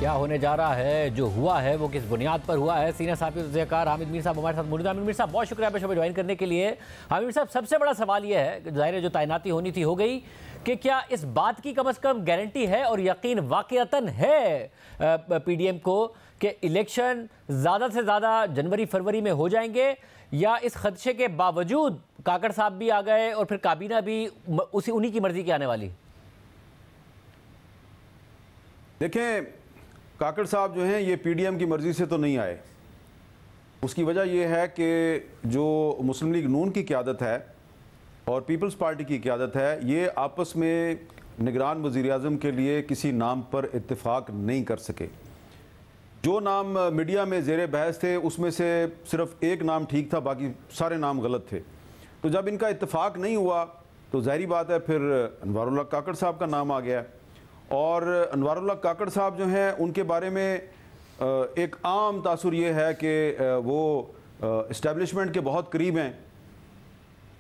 क्या होने जा रहा है, जो हुआ है वो किस बुनियाद पर हुआ है। सीनियर साहब तजज़ियाकार हामिद मीर साहब हमारे साथ मौजूद। हामिद मीर साहब बहुत शुक्रिया आपका शो ज्वाइन करने के लिए। हामिद मीर साहब, सबसे बड़ा सवाल ये है, ज़ाहिर है जो तैनाती होनी थी हो गई, कि क्या इस बात की कम अज़ कम गारंटी है और यकीन वाक़ईतन है PDM को कि इलेक्शन ज़्यादा से ज़्यादा जनवरी फरवरी में हो जाएंगे, या इस खदशे के बावजूद काकड़ साहब भी आ गए और फिर काबीना भी उन्हीं की मर्ज़ी की आने वाली? देखें, काकड़ साहब जो हैं ये PDM की मर्ज़ी से तो नहीं आए। उसकी वजह यह है कि जो मुस्लिम लीग नून की क़यादत है और पीपल्स पार्टी की क़यादत है, ये आपस में निगरान वज़ीर-ए-आज़म के लिए किसी नाम पर इत्तेफाक नहीं कर सके। जो नाम मीडिया में ज़ेर बहस थे उसमें से सिर्फ एक नाम ठीक था, बाकी सारे नाम गलत थे। तो जब इनका इत्तेफाक नहीं हुआ तो ज़ाहिरी बात है फिर अनवारुल्लाह काकड़ साहब का नाम आ गया। और अनवारुल्लाह काकड़ साहब जो हैं उनके बारे में एक आम तासुर ये है कि वो इस्टेब्लिशमेंट के बहुत करीब हैं।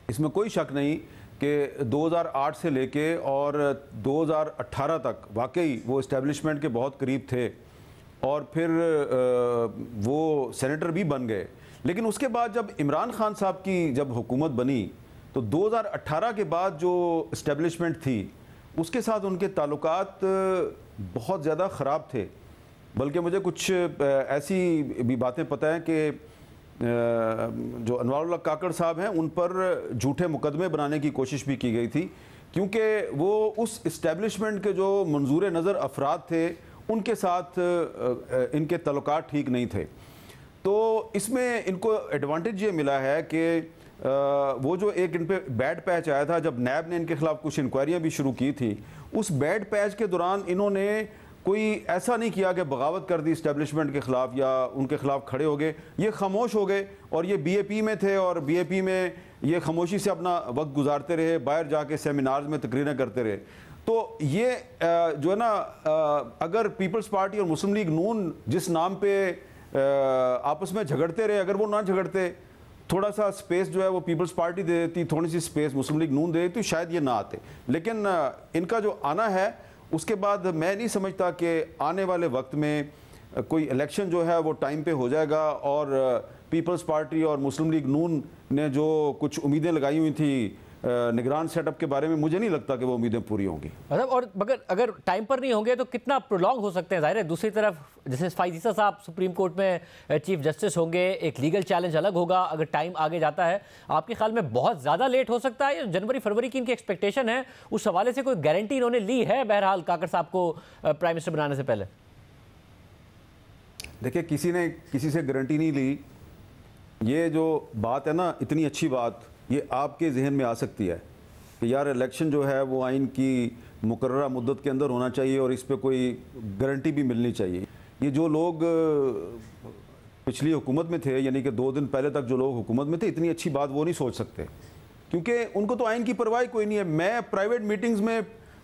इसमें कोई शक नहीं कि 2008 से लेके और 2018 तक वाकई वो इस्टेब्लिशमेंट के बहुत करीब थे और फिर वो सेनेटर भी बन गए। लेकिन उसके बाद जब इमरान खान साहब की जब हुकूमत बनी तो 2018 के बाद जो इस्टेब्लिशमेंट थी उसके साथ उनके ताल्लुकात बहुत ज़्यादा ख़राब थे। बल्कि मुझे कुछ ऐसी भी बातें पता हैं कि जो अनवारुल्लाह काकड़ साहब हैं उन पर झूठे मुकदमे बनाने की कोशिश भी की गई थी, क्योंकि वो उस इस्टेब्लिशमेंट के जो मंजूर नज़र अफराद थे उनके साथ इनके ताल्लुकात ठीक नहीं थे। तो इसमें इनको एडवांटेज ये मिला है कि वो जो एक इन पे बैड पैच आया था जब नैब ने इनके खिलाफ कुछ इंक्वायरियाँ भी शुरू की थी, उस बैड पैच के दौरान इन्होंने कोई ऐसा नहीं किया कि बगावत कर दी इस्टेब्लिशमेंट के ख़िलाफ़ या उनके ख़िलाफ़ खड़े हो गए। ये खामोश हो गए और ये BAP में थे और BAP में ये खामोशी से अपना वक्त गुजारते रहे, बाहर जाके सेमिनार्स में तकरीरें करते रहे। तो ये जो है ना, अगर पीपल्स पार्टी और मुस्लिम लीग नून जिस नाम पे आपस में झगड़ते रहे, अगर वो ना झगड़ते, थोड़ा सा स्पेस जो है वो पीपल्स पार्टी दे देती, थोड़ी सी स्पेस मुस्लिम लीग नून दे देती, तो शायद ये ना आते। लेकिन इनका जो आना है उसके बाद मैं नहीं समझता कि आने वाले वक्त में कोई इलेक्शन जो है वो टाइम पे हो जाएगा। और पीपल्स पार्टी और मुस्लिम लीग नून ने जो कुछ उम्मीदें लगाई हुई थी निगरान सेटअप के बारे में, मुझे नहीं लगता कि वो उम्मीदें पूरी होंगी। मतलब और अगर टाइम पर नहीं होंगे तो कितना प्रोलॉन्ग हो सकते हैं? ज़ाहिर है दूसरी तरफ जैसे फाइज़ साहब सुप्रीम कोर्ट में चीफ जस्टिस होंगे, एक लीगल चैलेंज अलग होगा। अगर टाइम आगे जाता है, आपके ख्याल में बहुत ज़्यादा लेट हो सकता है? जनवरी फरवरी की इनकी एक्सपेक्टेशन है, उस हवाले से कोई गारंटी इन्होंने ली है बहरहाल काकड़ साहब को प्राइम मिनिस्टर बनाने से पहले? देखिए, किसी ने किसी से गारंटी नहीं ली। ये जो बात है ना, इतनी अच्छी बात, ये आपके जहन में आ सकती है कि यार इलेक्शन जो है वो आइन की मुकर्ररा मुद्दत के अंदर होना चाहिए और इस पे कोई गारंटी भी मिलनी चाहिए। ये जो लोग पिछली हुकूमत में थे, यानी कि 2 दिन पहले तक जो लोग हुकूमत में थे, इतनी अच्छी बात वो नहीं सोच सकते, क्योंकि उनको तो आइन की परवाह कोई नहीं है। मैं प्राइवेट मीटिंग्स में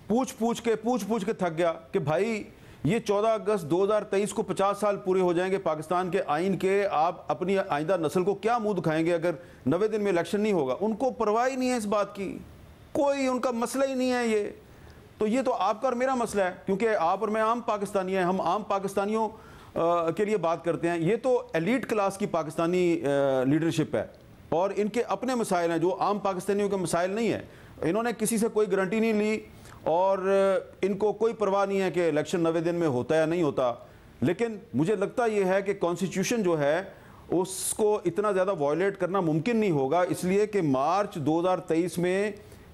पूछ पूछ के थक गया कि भाई ये 14 अगस्त 2023 को 50 साल पूरे हो जाएंगे पाकिस्तान के आइन के, आप अपनी आइंदा नस्ल को क्या मुंह दिखाएंगे अगर 90 दिन में इलेक्शन नहीं होगा? उनको परवाह ही नहीं है इस बात की, कोई उनका मसला ही नहीं है ये। तो ये तो आपका और मेरा मसला है, क्योंकि आप और मैं आम पाकिस्तानी हैं, हम आम पाकिस्तानियों के लिए बात करते हैं। ये तो एलीट क्लास की पाकिस्तानी लीडरशिप है और इनके अपने मसाइल हैं जो आम पाकिस्तानियों के मसाइल नहीं है। इन्होंने किसी से कोई गारंटी नहीं ली और इनको कोई परवाह नहीं है कि इलेक्शन 90 दिन में होता है या नहीं होता। लेकिन मुझे लगता यह है कि कॉन्स्टिट्यूशन जो है उसको इतना ज़्यादा वायलेट करना मुमकिन नहीं होगा, इसलिए कि मार्च 2023 में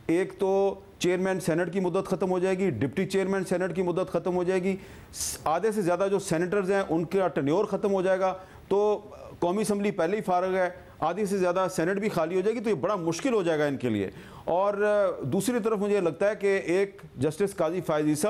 एक तो चेयरमैन सेनेट की मुद्दत ख़त्म हो जाएगी, डिप्टी चेयरमैन सेनेट की मुद्दत ख़त्म हो जाएगी, आधे से ज़्यादा जो सेनेटर्स हैं उनका टेन्योर ख़त्म हो जाएगा। तो कौमी असम्बली पहले ही फारग है, आधी से ज़्यादा सेनेट भी खाली हो जाएगी, तो ये बड़ा मुश्किल हो जाएगा इनके लिए। और दूसरी तरफ मुझे लगता है कि एक जस्टिस काजी फायज़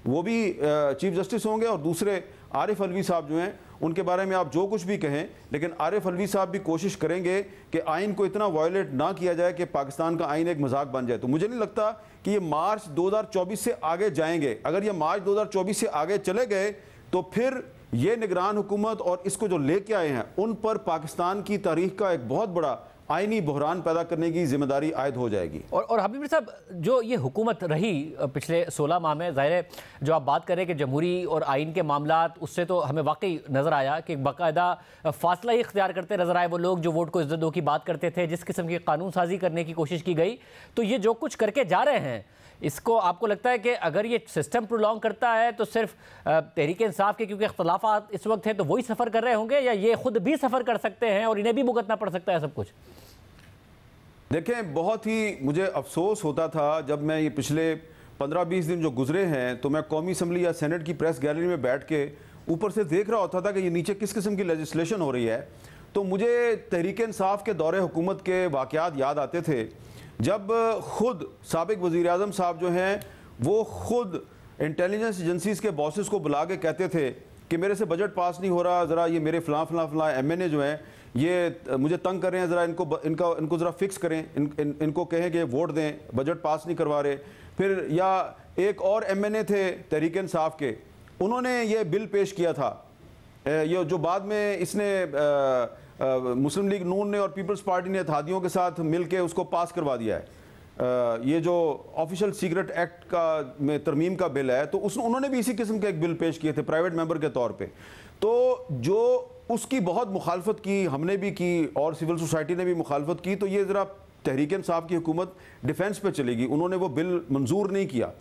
वो भी चीफ जस्टिस होंगे और दूसरे आरिफ अलवी साहब जो हैं उनके बारे में आप जो कुछ भी कहें, लेकिन आरिफ अलवी साहब भी कोशिश करेंगे कि आइन को इतना वायलेट ना किया जाए कि पाकिस्तान का आइन एक मजाक बन जाए। तो मुझे नहीं लगता कि ये मार्च 2024 से आगे जाएंगे। अगर ये मार्च 2024 से आगे चले गए तो फिर ये निगरान हुकूमत और इसको जो लेके आए हैं उन पर पाकिस्तान की तारीख का एक बहुत बड़ा आईनी बहरान पैदा करने की जिम्मेदारी आयद हो जाएगी। और हबीब मीर साहब, जो ये हुकूमत रही पिछले 16 माह में, ज़ाहिर है जो आप बात करें कि जमहूरी और आइन के मामलात, उससे तो हमें वाकई नज़र आया कि बाकायदा फासला ही इख्तियार करते नजर आए वो लोग जो वोट को इज्जत दो की बात करते थे। जिस किस्म की कानून साजी करने की कोशिश की गई, तो ये जो कुछ करके जा रहे हैं, इसको आपको लगता है कि अगर ये सिस्टम प्रोलॉन्ग करता है तो सिर्फ तहरीक इंसाफ के क्योंकि इख्तलाफात इस वक्त हैं तो वही सफ़र कर रहे होंगे, या ये खुद भी सफ़र कर सकते हैं और इन्हें भी भुगतना पड़ सकता है सब कुछ? देखें, बहुत ही मुझे अफसोस होता था जब मैं ये पिछले 15-20 दिन जो गुजरे हैं तो मैं कौमी असम्बली या सेनेट की प्रेस गैलरी में बैठ के ऊपर से देख रहा होता था कि ये नीचे किस किस्म की लेजिस्लेशन हो रही है। तो मुझे तहरीक इंसाफ के दौरे हुकूमत के वाक़यात याद आते थे जब खुद साबिक वज़ीर आज़म साहब जो हैं वो खुद इंटेलिजेंस एजेंसीज़ के बॉसेस को बुला के कहते थे कि मेरे से बजट पास नहीं हो रहा, ज़रा ये मेरे फ़लाँ MNA जो हैं ये मुझे तंग कर रहे हैं, ज़रा इनको ज़रा फिक्स करें, इनको कहें कि वोट दें, बजट पास नहीं करवा रहे। फिर या एक और MNA थे तहरीक इंसाफ के, उन्होंने ये बिल पेश किया था, ये जो बाद में इसने मुस्लिम लीग नून ने और पीपल्स पार्टी ने इत्तेहादियों के साथ मिल के उसको पास करवा दिया है। ये जो ऑफिशियल सीक्रेट एक्ट का में तरमीम का बिल है, तो उन्होंने भी इसी किस्म के एक बिल पेश किए थे प्राइवेट मेंबर के तौर पे। तो जो उसकी बहुत मुखालफत की, हमने भी की और सिविल सोसाइटी ने भी मुखालफत की, तो ये ज़रा तहरीक इंसाफ की हुकूमत डिफेंस पे चलेगी, उन्होंने वो बिल मंजूर नहीं किया।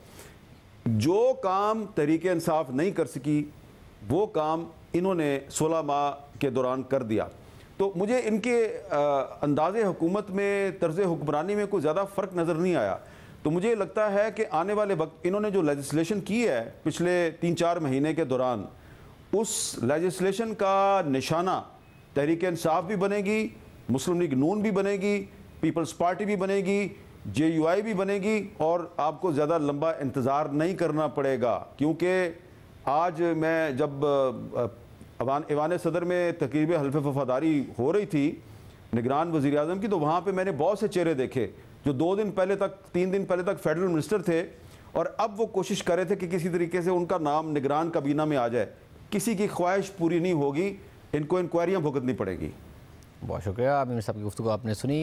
जो काम तहरीक इंसाफ नहीं कर सकी वो काम इन्होंने 16 माह के दौरान कर दिया। तो मुझे इनके अंदाज़े हुकूमत में, तर्ज़ हुक्मरानी में कोई ज़्यादा फ़र्क नज़र नहीं आया। तो मुझे लगता है कि आने वाले वक्त इन्होंने जो लेजिस्लेशन की है पिछले 3-4 महीने के दौरान, उस लेजिस्लेशन का निशाना तहरीक इंसाफ भी बनेगी, मुस्लिम लीग नून भी बनेगी, पीपल्स पार्टी भी बनेगी, JUI भी बनेगी, और आपको ज़्यादा लंबा इंतज़ार नहीं करना पड़ेगा। क्योंकि आज मैं जब ऐवान सदर में तकरीब हल्फ़ वफ़ादारी हो रही थी निगरान वज़ीर आज़म की, तो वहाँ पे मैंने बहुत से चेहरे देखे जो 2 दिन पहले तक, 3 दिन पहले तक फेडरल मिनिस्टर थे और अब वो कोशिश कर रहे थे कि किसी तरीके से उनका नाम निगरान काबीना में आ जाए। किसी की ख्वाहिश पूरी नहीं होगी, इनको इंक्वायरियाँ भुगतनी पड़ेगी। बहुत शुक्रिया आमिर साहब की गुफ्तगू आपने सुनी।